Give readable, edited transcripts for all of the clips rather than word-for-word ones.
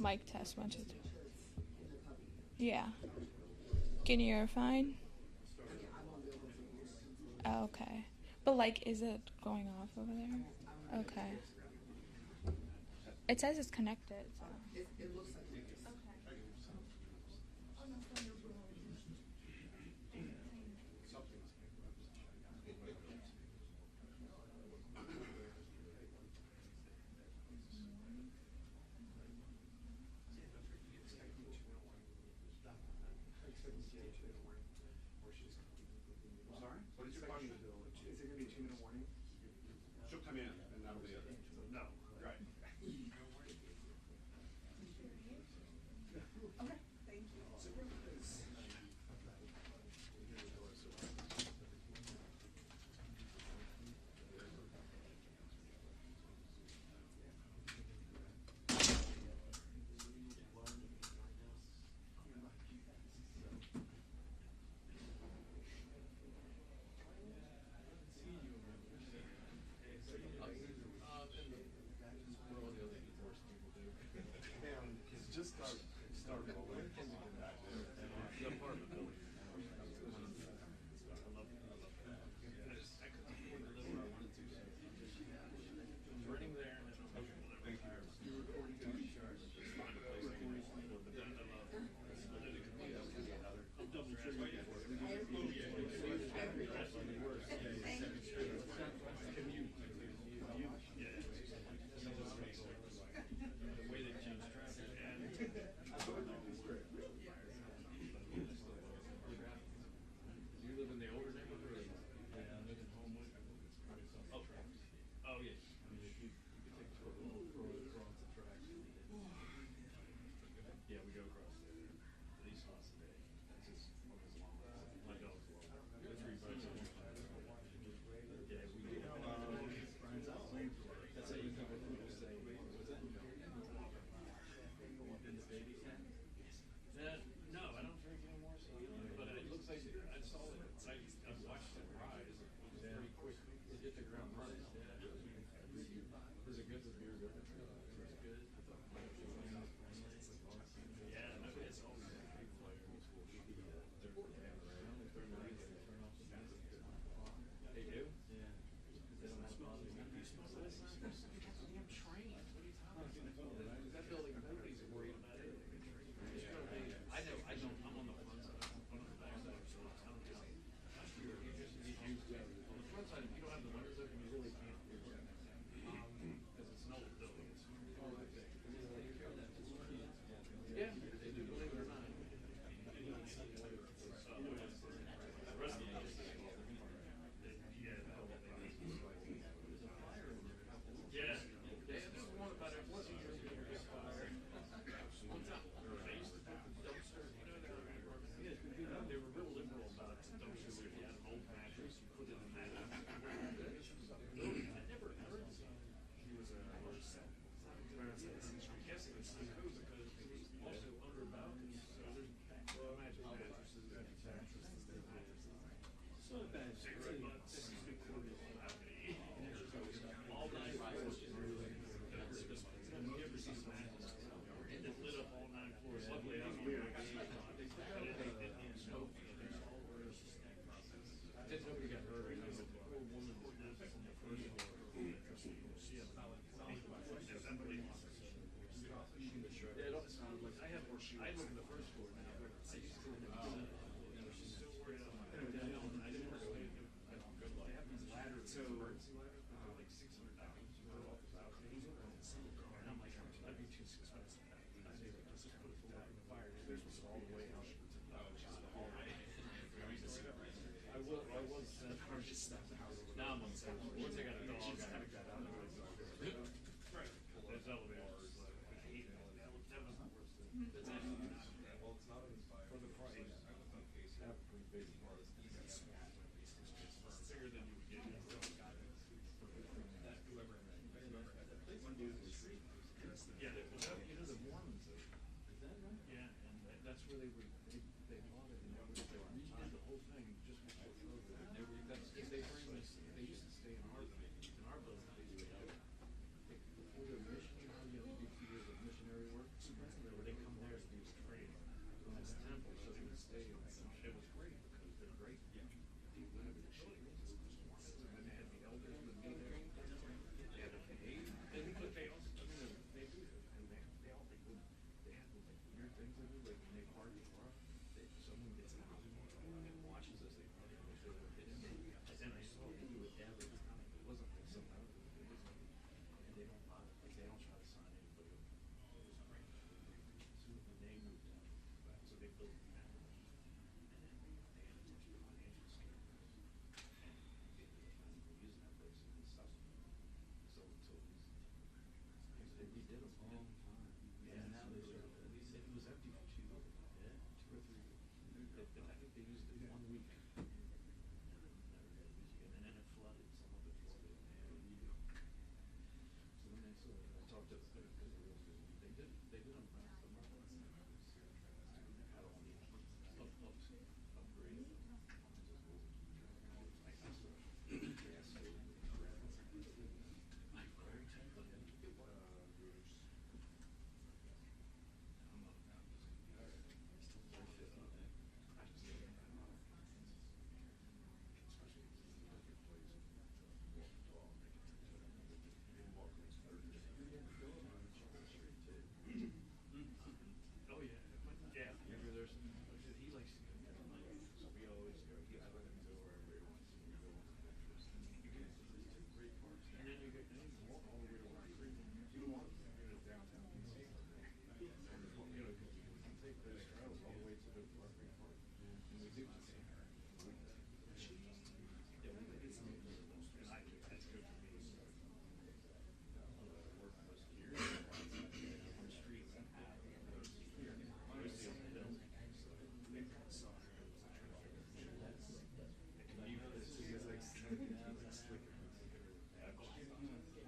mic test 1 2 3. Yeah. Can you hear fine? Oh, okay. But like, is it going off over there? Okay. It says it's connected. So. It looks like it is. Okay. Sorry? What is your question? Is it going to be a 2-minute warning? She'll come in, and that'll be it. No. Right. Okay. Thank you. Just start rolling. stay. It was great because they're great. Yeah. They live in shades. And then they had the elders with me there. They had to behave. And because they also, I mean, they do. And they all, they had like weird things they do. Like when they party, someone gets out and watches as they party. And I saw them do it every time. It wasn't like something out of it. It was like, and they don't bother. Like they don't try to sign anybody up. It was great. So when they moved out, so they built a family. And then they had a bunch of financial scandals. And they ended up using that place and stuff. So until they redid them all the time. Yeah, now they sort of, at least it was empty for 2 or 3 weeks. I think they used it 1 week. And then it flooded, some of it flooded. So then I talked to the realtors. They did them fast. Had all the upgraded. Oh yeah, yeah. Maybe there's some. He likes to go. So we always go. I let him go wherever he wants. You get great parks, and then you can walk all the way to Rock Creek. You don't want to go to downtown DC. You know, because you can take those trails all the way to the Rock Creek Park, and we do. Yeah, we did some. And that's good for me. Work most years on the streets and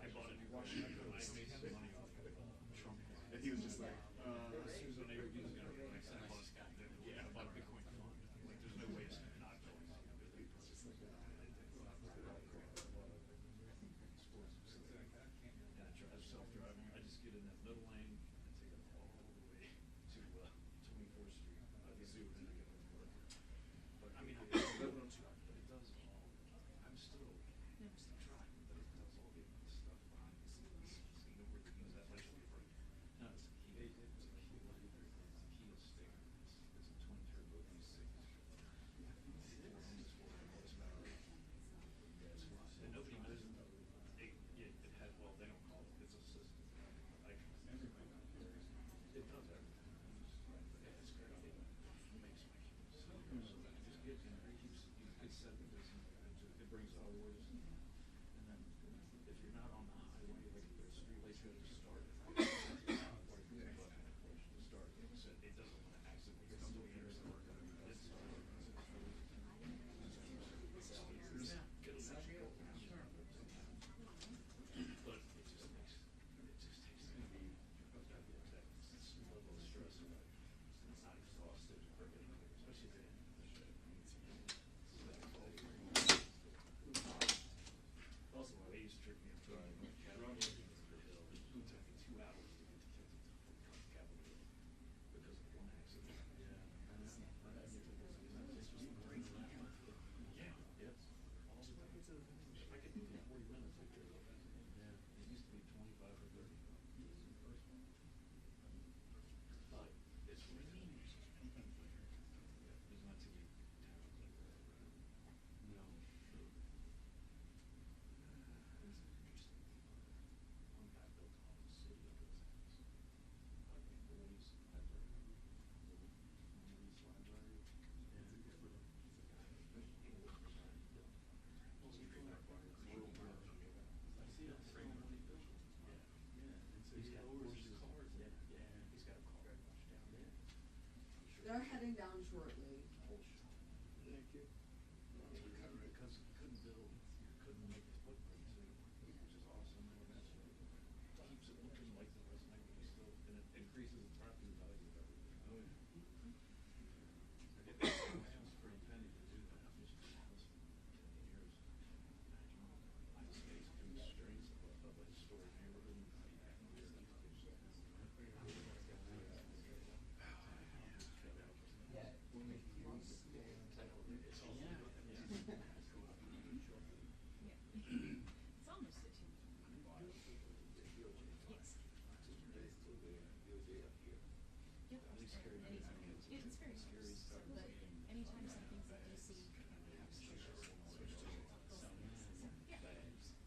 I bought a new washer. I made some money off of it. And he was just like, as soon as when they were using it, I said, I bought a Bitcoin fund. Like, there's no way it's not going. And I drive self-driving. I just get in that middle lane and take it all the way to 24th Street, the zoo, and then I get to work. But I mean, but it does all. I'm still driving, but it does all the stuff behind the scenes. So you know where to use that light for. No, it's a Kia. It's a Kia Stick. It's a twin turbo V6. And nobody knows it. It had, well, they don't call it. It's a system. It does everything. Yeah, it's great. It makes my kids. So just get in there. It set the distance. It brings all the ways. And then if you're not on the highway, like if there's street lights, you have to start it. Or you can button and push to start it. So it doesn't want to accidentally come to here. So we're going to get started. But it just takes level of stress away. It's not exhausted, especially at the end of the show. Also, they used to trick me and drive my Capitol Hill. It took me 2 hours to get to Capitol Hill because of one accident. Yeah. It's just great. Yeah. Yep. All the time. I could do it in 40 minutes. Yeah. It used to be 25 or 30. But it's raining. There's not too many towns like that. No. It's interesting. One guy built a whole city of his house. Like in Louise Library. Louise Library. Yeah. It's a good one. I see it. He's got horses. Yeah. He's got a car wash down there. They're heading down shortly. Thank you. Because he couldn't build, couldn't make his footprint too, which is awesome. Keeps it looking like the rest of it, but still, and it increases the property value of everything. Oh yeah. It was pretty penny to do that. Just a house for 10 years. I just made some strings of a historic neighborhood. Yep. Anytime.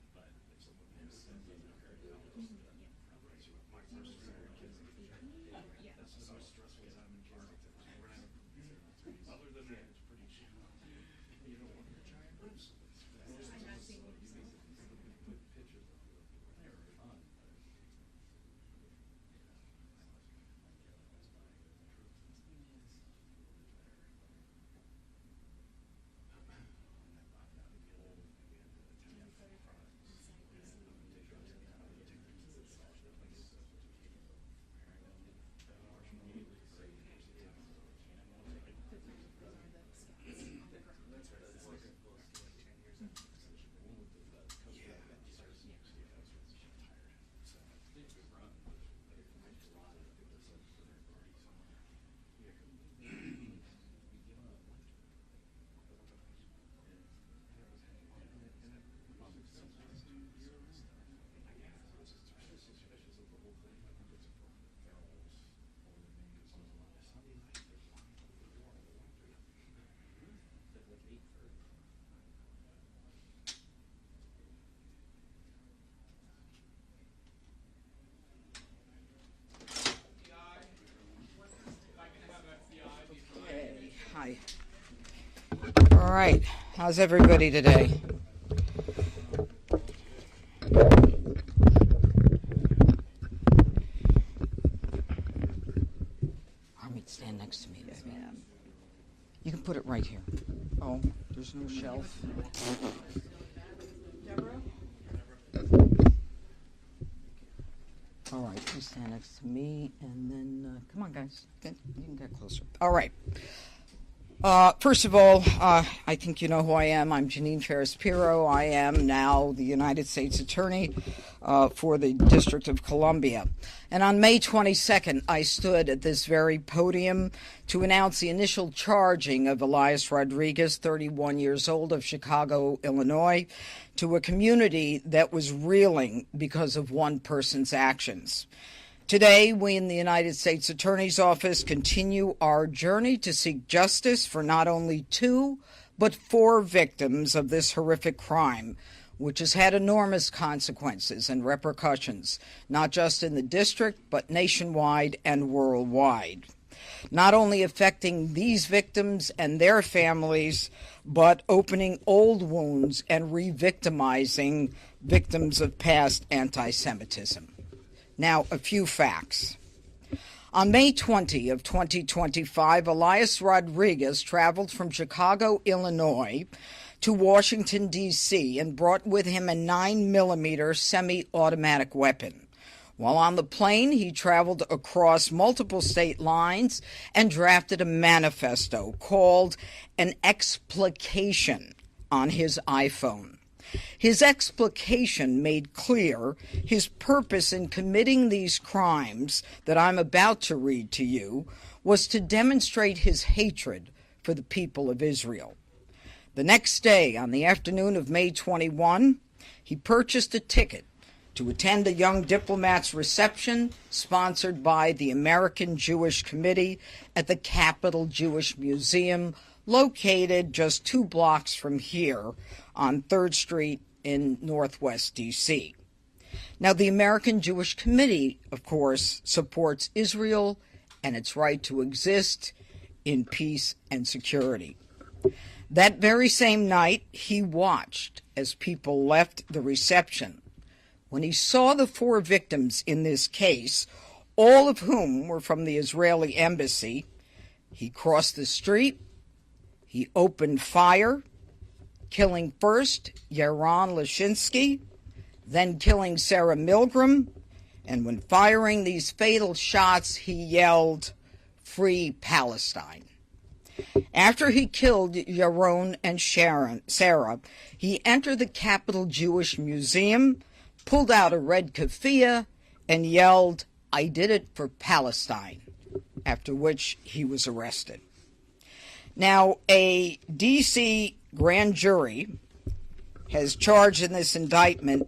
It's very close. But anytime something's in DC, yeah. Yeah. That's the most stressful time in Kansas. Other than that, it's pretty chill. You don't want your giant roofs. I'm not seeing what you're saying. Put pictures of it. Hi. All right. How's everybody today? Harmeet, stand next to me, baby. You can put it right here. Oh, there's no shelf. All right, you stand next to me, and then, come on, guys. You can get closer. All right. First of all, I think you know who I am. I'm Jeanine Pirro. I am now the United States Attorney for the District of Columbia. And on May 22nd, I stood at this very podium to announce the initial charging of Elias Rodriguez, 31 years old, of Chicago, Illinois, to a community that was reeling because of one person's actions. Today, we in the United States Attorney's Office continue our journey to seek justice for not only 2, but 4 victims of this horrific crime, which has had enormous consequences and repercussions, not just in the district, but nationwide and worldwide. Not only affecting these victims and their families, but opening old wounds and re-victimizing victims of past anti-Semitism. Now, a few facts. On May 20 of 2025, Elias Rodriguez traveled from Chicago, Illinois, to Washington, D.C., and brought with him a 9mm semi-automatic weapon. While on the plane, he traveled across multiple state lines and drafted a manifesto called an explication on his iPhone. His explication made clear his purpose in committing these crimes that I'm about to read to you was to demonstrate his hatred for the people of Israel. The next day, on the afternoon of May 21, he purchased a ticket to attend a young diplomat's reception sponsored by the American Jewish Committee at the Capitol Jewish Museum, located just 2 blocks from here on 3rd Street in Northwest D.C. Now, the American Jewish Committee, of course, supports Israel and its right to exist in peace and security. That very same night, he watched as people left the reception. When he saw the 4 victims in this case, all of whom were from the Israeli embassy, he crossed the street, he opened fire, killing first Yaron Lashinsky, then killing Sarah Milgram, and when firing these fatal shots, he yelled, "Free Palestine." After he killed Yaron and Sarah, he entered the Capitol Jewish Museum, pulled out a red keffiyeh, and yelled, "I did it for Palestine," after which he was arrested. Now, a D.C. grand jury has charged in this indictment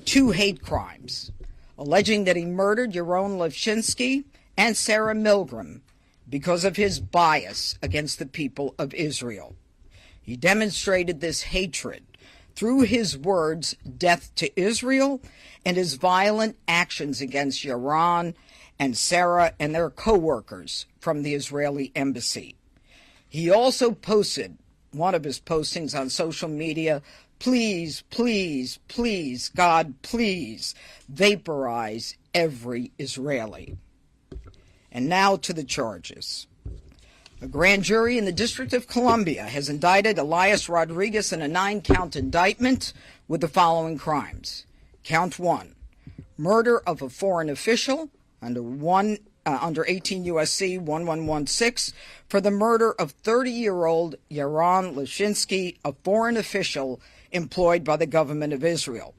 2 hate crimes, alleging that he murdered Yaron Lashinsky and Sarah Milgram because of his bias against the people of Israel. He demonstrated this hatred through his words, "death to Israel," and his violent actions against Yaron and Sarah and their co-workers from the Israeli embassy. He also posted one of his postings on social media, "Please, please, please, God, please, vaporize every Israeli." And now to the charges. A grand jury in the District of Columbia has indicted Elias Rodriguez in a 9-count indictment with the following crimes. Count 1, murder of a foreign official under 18 U.S.C. 1116 for the murder of 30-year-old Yaron Lashinsky, a foreign official employed by the government of Israel.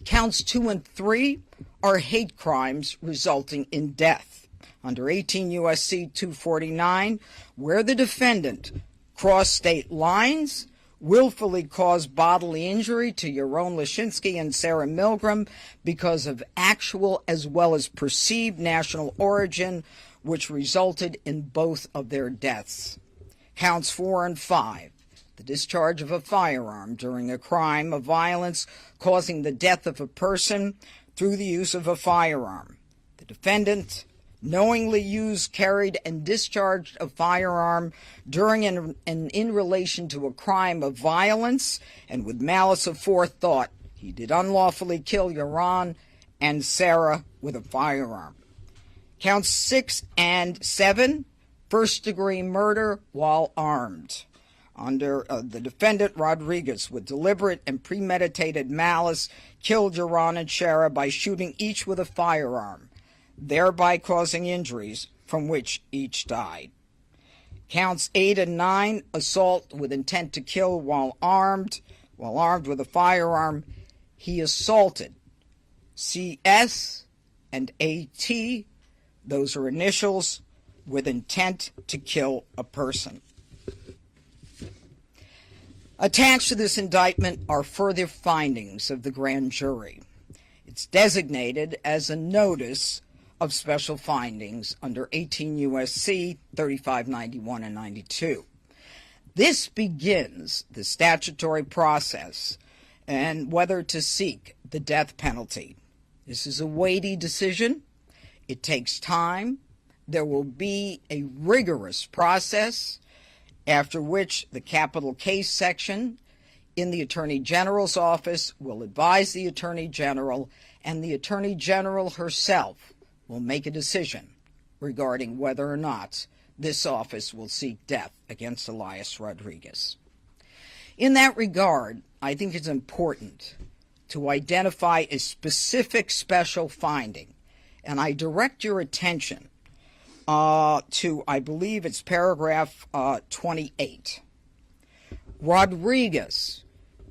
Counts 2 and 3 are hate crimes resulting in death under 18 U.S.C. 249, where the defendant crossed state lines, willfully caused bodily injury to Yaron Lashinsky and Sarah Milgram because of actual as well as perceived national origin, which resulted in both of their deaths. Counts 4 and 5, the discharge of a firearm during a crime of violence causing the death of a person through the use of a firearm. The defendant knowingly used, carried, and discharged a firearm during and in relation to a crime of violence, and with malice aforethought, he did unlawfully kill Yaron and Sarah with a firearm. Counts 6 and 7, first-degree murder while armed. Under the defendant, Rodriguez, with deliberate and premeditated malice, killed Yaron and Sarah by shooting each with a firearm, thereby causing injuries from which each died. Counts 8 and 9, assault with intent to kill while armed with a firearm. He assaulted CS and AT, those are initials, with intent to kill a person. Attached to this indictment are further findings of the grand jury. It's designated as a notice of special findings under 18 U.S.C. 3591 and 92. This begins the statutory process and whether to seek the death penalty. This is a weighty decision. It takes time. There will be a rigorous process, after which the capital case section in the Attorney General's office will advise the Attorney General, and the Attorney General herself will make a decision regarding whether or not this office will seek death against Elias Rodriguez. In that regard, I think it's important to identify a specific special finding, and I direct your attention to, I believe it's paragraph 28. Rodriguez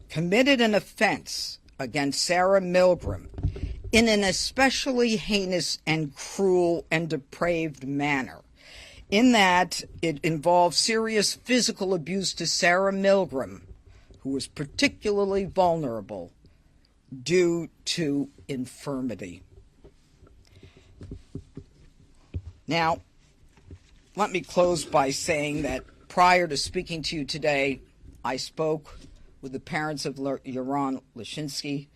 committed an offense against Sarah Milgram in an especially heinous and cruel and depraved manner, in that it involved serious physical abuse to Sarah Milgram, who was particularly vulnerable due to infirmity. Now, let me close by saying that prior to speaking to you today, I spoke with the parents of Yaron Lashinsky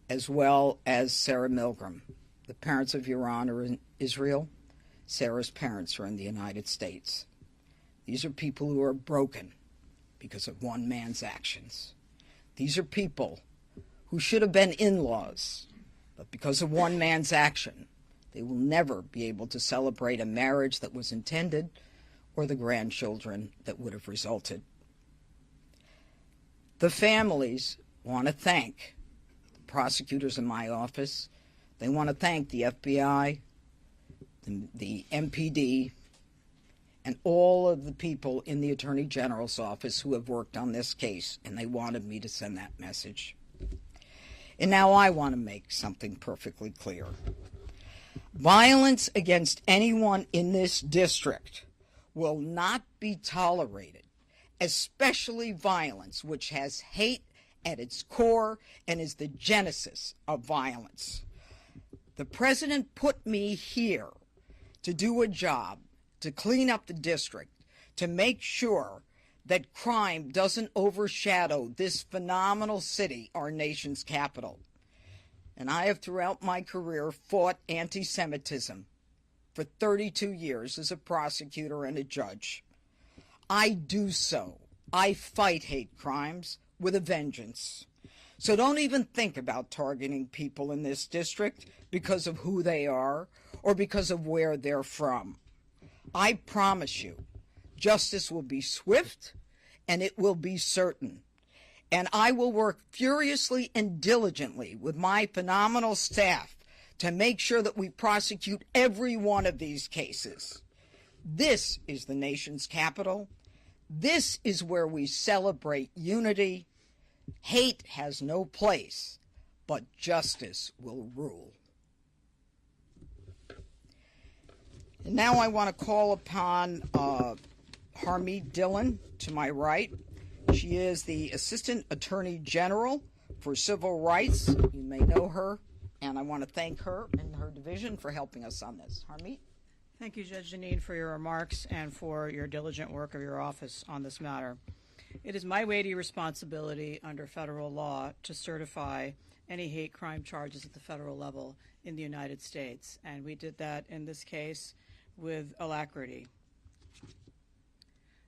as well as Sarah Milgram. The parents of Yaron are in Israel. Sarah's parents are in the United States. These are people who are broken because of one man's actions. These are people who should have been in-laws, but because of one man's action, they will never be able to celebrate a marriage that was intended or the grandchildren that would have resulted. The families want to thank the prosecutors in my office. They want to thank the FBI, the MPD, and all of the people in the Attorney General's office who have worked on this case, and they wanted me to send that message. And now I want to make something perfectly clear. Violence against anyone in this district will not be tolerated, especially violence which has hate at its core and is the genesis of violence. The president put me here to do a job, to clean up the district, to make sure that crime doesn't overshadow this phenomenal city, our nation's capital. And I have throughout my career fought anti-Semitism for 32 years as a prosecutor and a judge. I do so. I fight hate crimes with a vengeance. So don't even think about targeting people in this district because of who they are or because of where they're from. I promise you, justice will be swift and it will be certain. And I will work furiously and diligently with my phenomenal staff to make sure that we prosecute every one of these cases. This is the nation's capital. This is where we celebrate unity. Hate has no place, but justice will rule. And now I want to call upon Harmeet Dillon to my right. She is the Assistant Attorney General for Civil Rights. You may know her, and I want to thank her and her division for helping us on this. Harmeet? Thank you, Judge Jeanine, for your remarks and for your diligent work of your office on this matter. It is my weighty responsibility under federal law to certify any hate crime charges at the federal level in the United States, and we did that in this case with alacrity.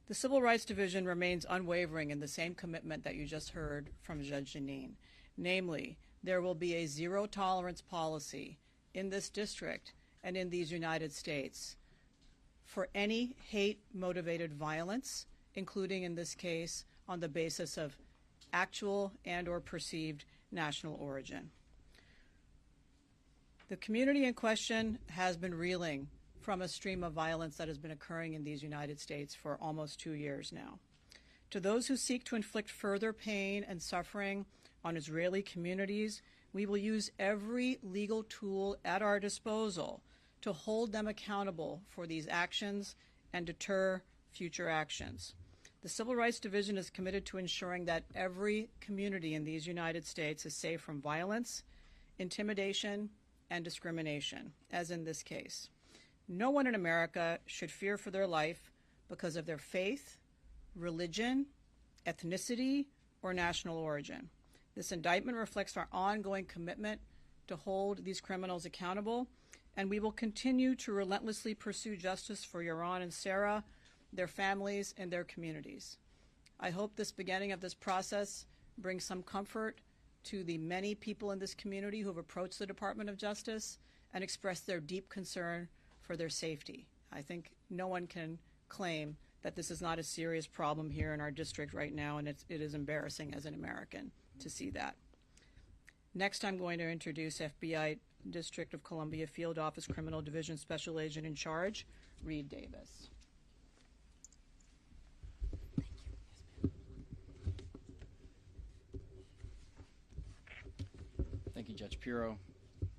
The Civil Rights Division remains unwavering in the same commitment that you just heard from Judge Jeanine. Namely, there will be a zero-tolerance policy in this district and in these United States for any hate-motivated violence, including in this case on the basis of actual and or perceived national origin. The community in question has been reeling from a stream of violence that has been occurring in these United States for almost 2 years now. To those who seek to inflict further pain and suffering on Israeli communities, we will use every legal tool at our disposal to hold them accountable for these actions and deter future actions. The Civil Rights Division is committed to ensuring that every community in these United States is safe from violence, intimidation, and discrimination, as in this case. No one in America should fear for their life because of their faith, religion, ethnicity, or national origin. This indictment reflects our ongoing commitment to hold these criminals accountable, and we will continue to relentlessly pursue justice for Yaron and Sarah, their families, and their communities. I hope this beginning of this process brings some comfort to the many people in this community who have approached the Department of Justice and expressed their deep concern for their safety. I think no one can claim that this is not a serious problem here in our district right now, and it is embarrassing as an American to see that. Next, I'm going to introduce FBI District of Columbia Field Office Criminal Division Special Agent in Charge, Reed Davis. Thank you, Judge Pirro.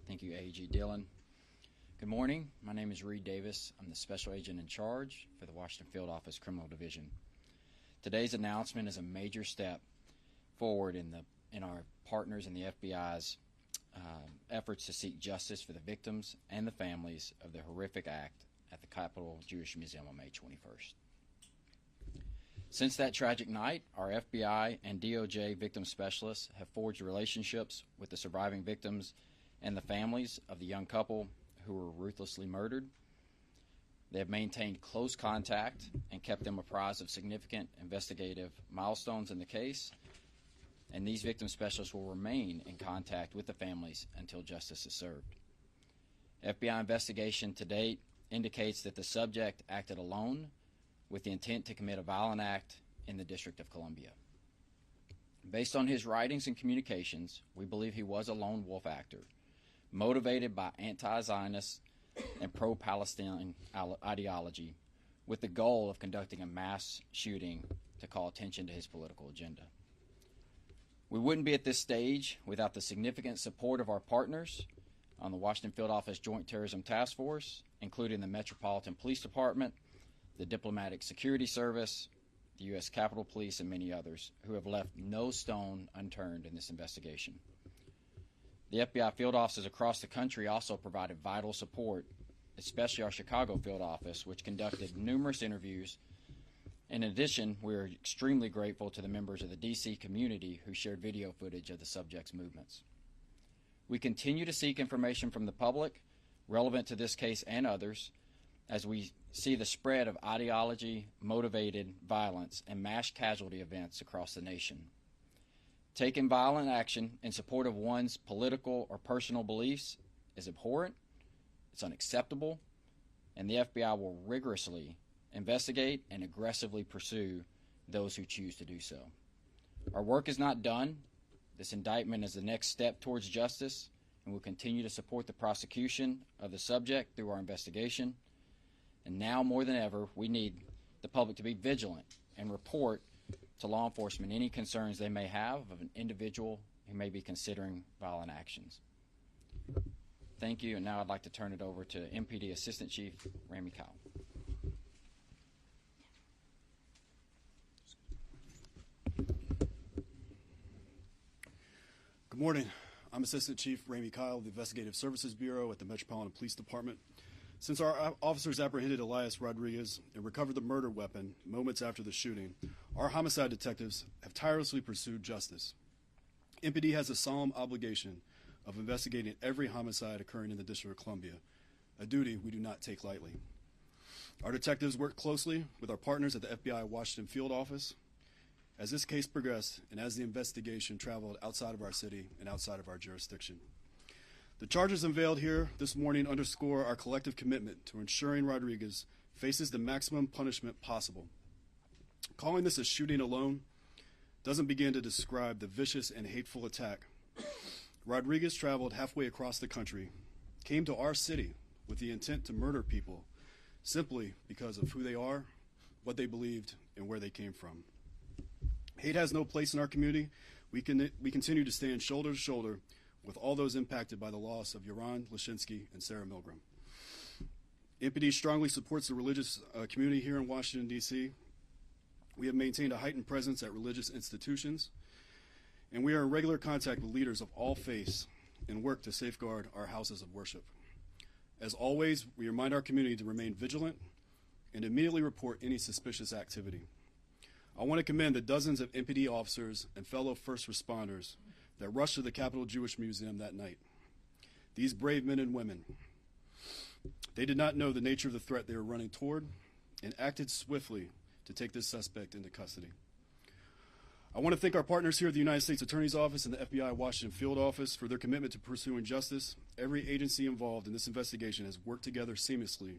Thank you, AG Dillon. Good morning. My name is Reed Davis. I'm the Special Agent in Charge for the Washington Field Office Criminal Division. Today's announcement is a major step forward in our partners in the FBI's efforts to seek justice for the victims and the families of the horrific act at the Capitol Jewish Museum on May 21st. Since that tragic night, our FBI and DOJ victim specialists have forged relationships with the surviving victims and the families of the young couple who were ruthlessly murdered. They have maintained close contact and kept them apprised of significant investigative milestones in the case, and these victim specialists will remain in contact with the families until justice is served. FBI investigation to date indicates that the subject acted alone with the intent to commit a violent act in the District of Columbia. Based on his writings and communications, we believe he was a lone wolf actor, motivated by anti-Zionist and pro-Palestine ideology with the goal of conducting a mass shooting to call attention to his political agenda. We wouldn't be at this stage without the significant support of our partners on the Washington Field Office Joint Terrorism Task Force, including the Metropolitan Police Department, the Diplomatic Security Service, the U.S. Capitol Police, and many others who have left no stone unturned in this investigation. The FBI field offices across the country also provided vital support especially our Chicago field office, which conducted numerous interviews. In addition, we are extremely grateful to the members of the D.C. community who shared video footage of the subject's movements. We continue to seek information from the public relevant to this case and others as we see the spread of ideology-motivated violence and mass casualty events across the nation. Taking violent action in support of one's political or personal beliefs is abhorrent, it's unacceptable, and the FBI will rigorously investigate and aggressively pursue those who choose to do so. Our work is not done. This indictment is the next step towards justice, and we'll continue to support the prosecution of the subject through our investigation. And now more than ever, we need the public to be vigilant and report to law enforcement any concerns they may have of an individual who may be considering violent actions. Thank you, and now I'd like to turn it over to MPD Assistant Chief Ramey Kyle. Good morning. I'm Assistant Chief Ramey Kyle of the Investigative Services Bureau at the Metropolitan Police Department. Since our officers apprehended Elias Rodriguez and recovered the murder weapon moments after the shooting, our homicide detectives have tirelessly pursued justice. MPD has a solemn obligation of investigating every homicide occurring in the District of Columbia, a duty we do not take lightly. Our detectives work closely with our partners at the FBI Washington Field Office as this case progressed and as the investigation traveled outside of our city and outside of our jurisdiction. The charges unveiled here this morning underscore our collective commitment to ensuring Rodriguez faces the maximum punishment possible. Calling this a shooting alone doesn't begin to describe the vicious and hateful attack. Rodriguez traveled halfway across the country, came to our city with the intent to murder people simply because of who they are, what they believed, and where they came from. Hate has no place in our community. We continue to stand shoulder to shoulder with all those impacted by the loss of Jeanine Lashinsky and Sarah Milgram. MPD strongly supports the religious community here in Washington, D.C. We have maintained a heightened presence at religious institutions, and we are in regular contact with leaders of all faiths and work to safeguard our houses of worship. As always, we remind our community to remain vigilant and immediately report any suspicious activity. I want to commend the dozens of MPD officers and fellow first responders that rushed to the Capitol Jewish Museum that night. These brave men and women, they did not know the nature of the threat they were running toward and acted swiftly to take this suspect into custody. I want to thank our partners here at the United States Attorney's Office and the FBI Washington Field Office for their commitment to pursuing justice. Every agency involved in this investigation has worked together seamlessly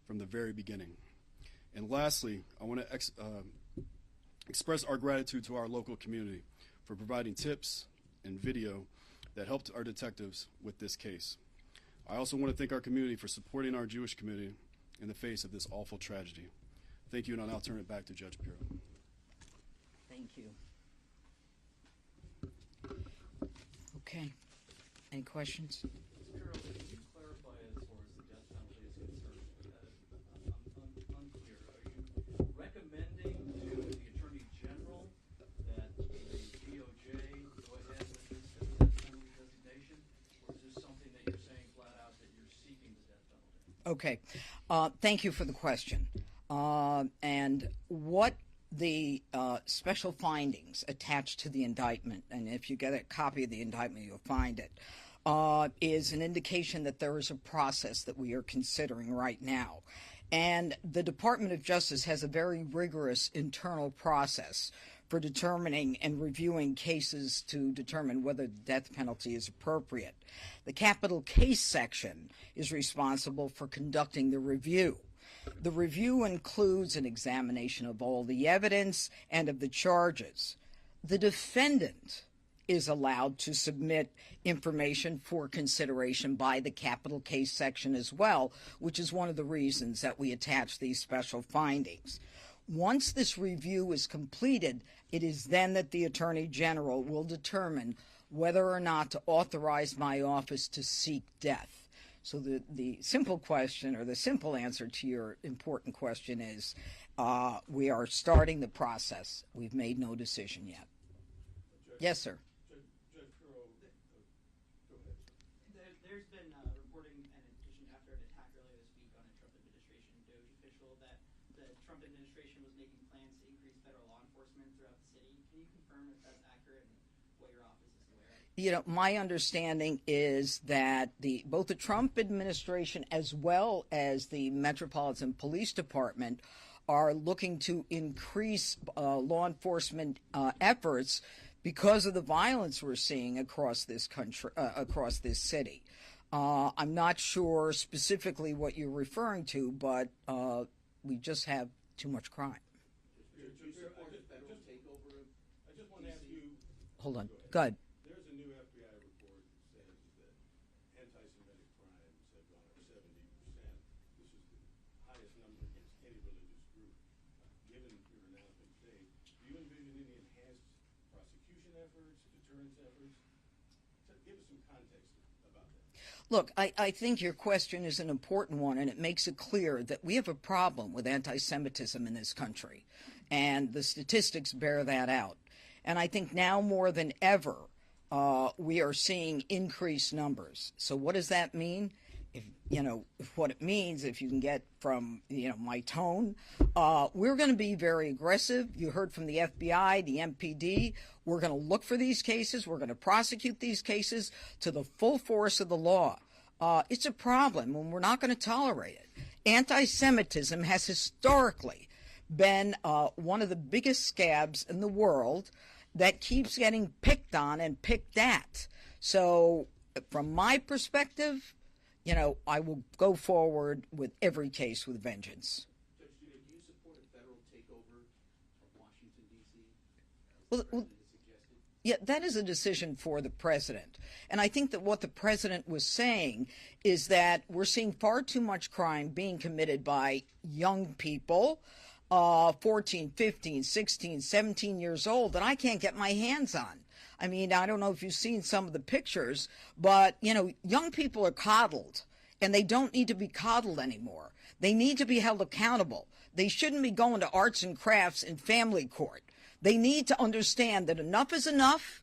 from the very beginning. And lastly, I want to express our gratitude to our local community for providing tips and video that helped our detectives with this case. I also want to thank our community for supporting our Jewish community in the face of this awful tragedy. Thank you, and I'll now turn it back to Judge Pirro. Thank you. Okay. Any questions? Pirro, can you clarify as far as the death penalty is concerned? I'm unclear. Are you recommending to the Attorney General that the DOJ go ahead with this death penalty designation, or is this something that you're saying flat out that you're seeking the death penalty? Okay. Thank you for the question. And what the special findings attached to the indictment, and if you get a copy of the indictment, you'll find it, is an indication that there is a process that we are considering right now. And the Department of Justice has a very rigorous internal process for determining and reviewing cases to determine whether the death penalty is appropriate. The capital case section is responsible for conducting the review. The review includes an examination of all the evidence and of the charges. The defendant is allowed to submit information for consideration by the capital case section as well, which is one of the reasons that we attach these special findings. Once this review is completed, it is then that the Attorney General will determine whether or not to authorize my office to seek death. So the simple question, or the simple answer to your important question is, we are starting the process. We've made no decision yet. Yes, sir. Judge Pirro, go ahead. There's been reporting and addition after an attack earlier this week my understanding is that both the Trump administration as well as the Metropolitan Police Department are looking to increase law enforcement efforts because of the violence we're seeing across this country, across this city. I'm not sure specifically what you're referring to, but we just have too much crime. I just want to ask you. Hold on. Go ahead. There's a new FBI report that says that anti-Semitic crimes have gone up 70%. This is the highest number against any religious group. Given your announcement today, do you envision any enhanced prosecution efforts, deterrence efforts? Give us some context about that. Look, I think your question is an important one, and it makes it clear that we have a problem with anti-Semitism in this country, and the statistics bear that out. And I think now more than ever, we are seeing increased numbers. So what does that mean? What it means, if you can get from, my tone, we're going to be very aggressive. You heard from the FBI, the MPD. We're going to look for these cases. We're going to prosecute these cases to the full force of the law. It's a problem, and we're not going to tolerate it. Anti-Semitism has historically been one of the biggest scabs in the world that keeps getting picked on and picked at. So from my perspective, I will go forward with every case with vengeance. Judge Jeanine, do you support a federal takeover of Washington, D.C.? Well, yeah, that is a decision for the president. And I think that what the president was saying is that we're seeing far too much crime being committed by young people, 14, 15, 16, 17 years old, that I can't get my hands on. I mean, I don't know if you've seen some of the pictures, but, young people are coddled, and they don't need to be coddled anymore. They need to be held accountable. They shouldn't be going to arts and crafts in family court. They need to understand that enough is enough,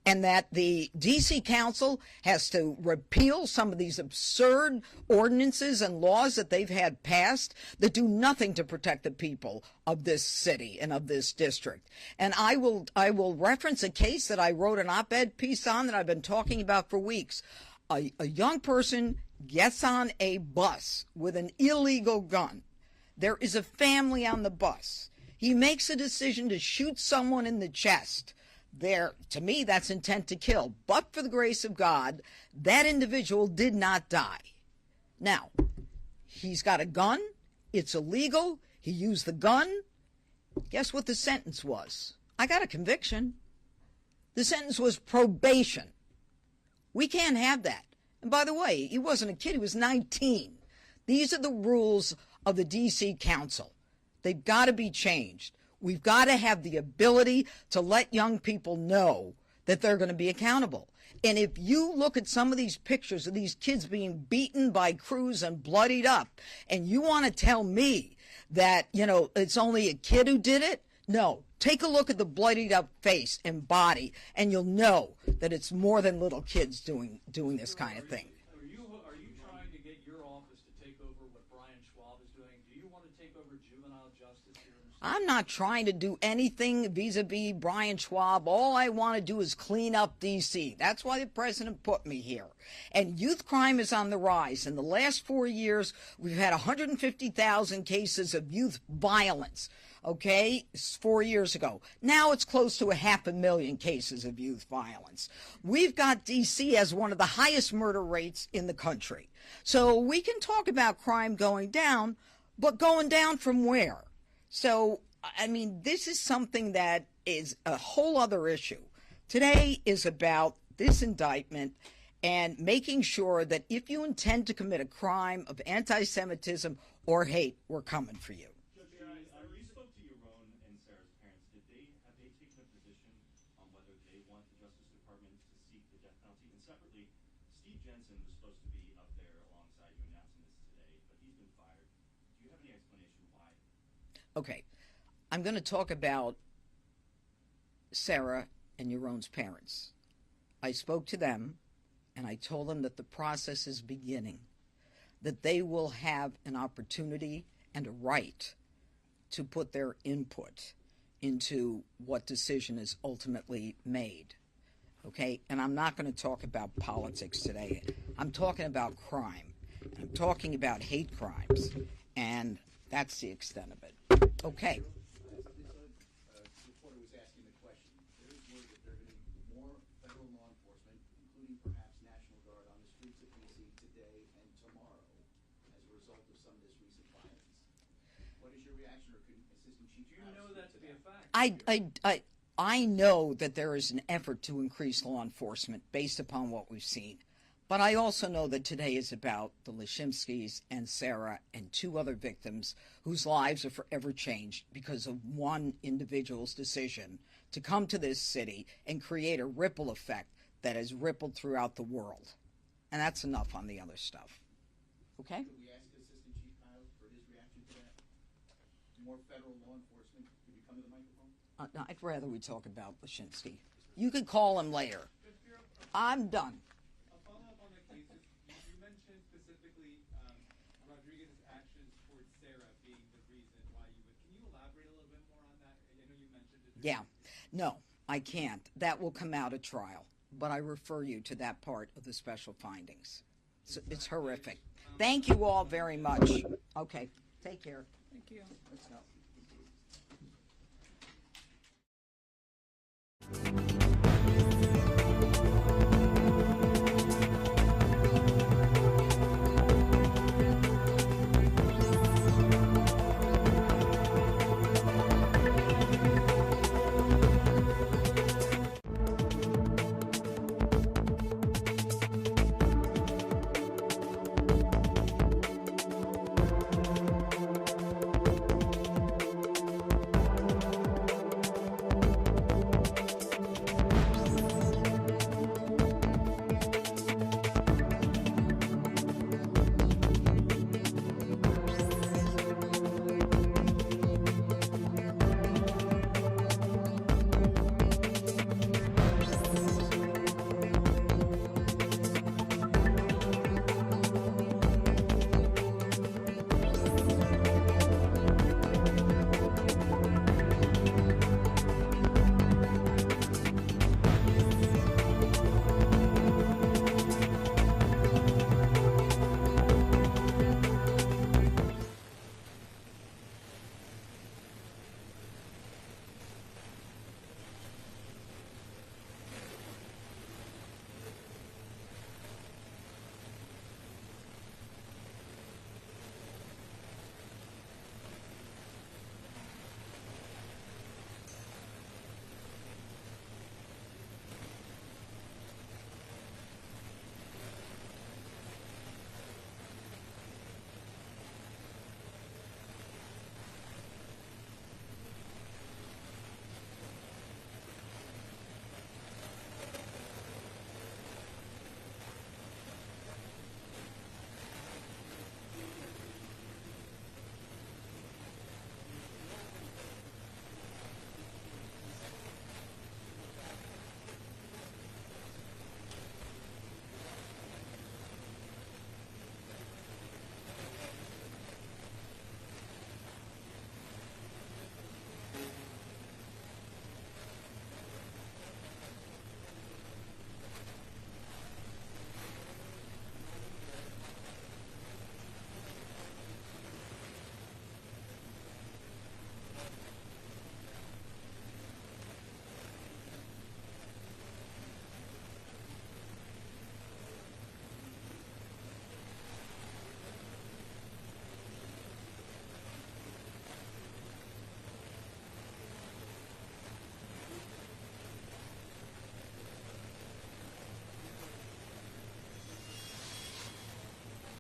and that the D.C. Council has to repeal some of these absurd ordinances and laws that they've had passed that do nothing to protect the people of this city and of this district. And I will reference a case that I wrote an op-ed piece on that I've been talking about for weeks. A young person gets on a bus with an illegal gun. There is a family on the bus. He makes a decision to shoot someone in the chest. To me, that's intent to kill. But for the grace of God, that individual did not die. Now, he's got a gun. It's illegal. He used the gun. Guess what the sentence was? I got a conviction. The sentence was probation. We can't have that. And by the way, he wasn't a kid. He was 19. These are the rules of the D.C. Council. They've got to be changed. We've got to have the ability to let young people know that they're going to be accountable. And if you look at some of these pictures of these kids being beaten by crews and bloodied up, and you want to tell me that, it's only a kid who did it, no. Take a look at the bloodied up face and body, and you'll know that it's more than little kids doing this kind of thing. Are you trying to get your office to take over what Brian Schwab is doing? Do you want to take over juvenile justice here in the state? I'm not trying to do anything vis-a-vis Brian Schwab. All I want to do is clean up D.C. That's why the president put me here. And youth crime is on the rise. In the last 4 years, we've had 150,000 cases of youth violence. Okay, 4 years ago. Now it's close to 500,000 cases of youth violence. We've got D.C. as one of the highest murder rates in the country. So we can talk about crime going down, but going down from where? So, I mean, this is something that is a whole other issue. Today is about this indictment and making sure that if you intend to commit a crime of anti-Semitism or hate, we're coming for you. You spoke to Yaron and Sarah's parents. Have they taken a position on whether they want the Justice Department to seek the death penalty? And separately, Steve Jensen was supposed to be up there alongside you announcing this today, but he's been fired. Do you have any explanation why? Okay, I'm going to talk about Sarah and Yaron's parents. I spoke to them, and I told them that the process is beginning, that they will have an opportunity and a right to put their input into what decision is ultimately made. okay? And I'm not going to talk about politics today. I'm talking about crime. I'm talking about hate crimes, and that's the extent of it. Okay. Reporter was asking the question. There is word that there are going to be more federal law enforcement, including perhaps National Guard, on the streets of D.C. today and tomorrow as a result of some of this recent violence. What is your reaction, or could Assistant Chief Do you know that to be a fact? I know that there is an effort to increase law enforcement based upon what we've seen. But I also know that today is about the Lashimskis and Sarah and 2 other victims whose lives are forever changed because of one individual's decision to come to this city and create a ripple effect that has rippled throughout the world. And that's enough on the other stuff. Okay? Could we ask Assistant Chief Kyle for his reaction to that? More federal law enforcement? Could you come to the microphone? No, I'd rather we talk about Lashimski. You could call him later. I'm done. A follow-up on the cases. You mentioned specifically Rodriguez's actions towards Sarah being the reason why you would. Can you elaborate a little bit more on that? I know you mentioned it. Yeah. No, I can't. That will come out at trial. But I refer you to that part of the special findings. It's horrific. Thank you all very much. Okay. Take care. Thank you. Let's go.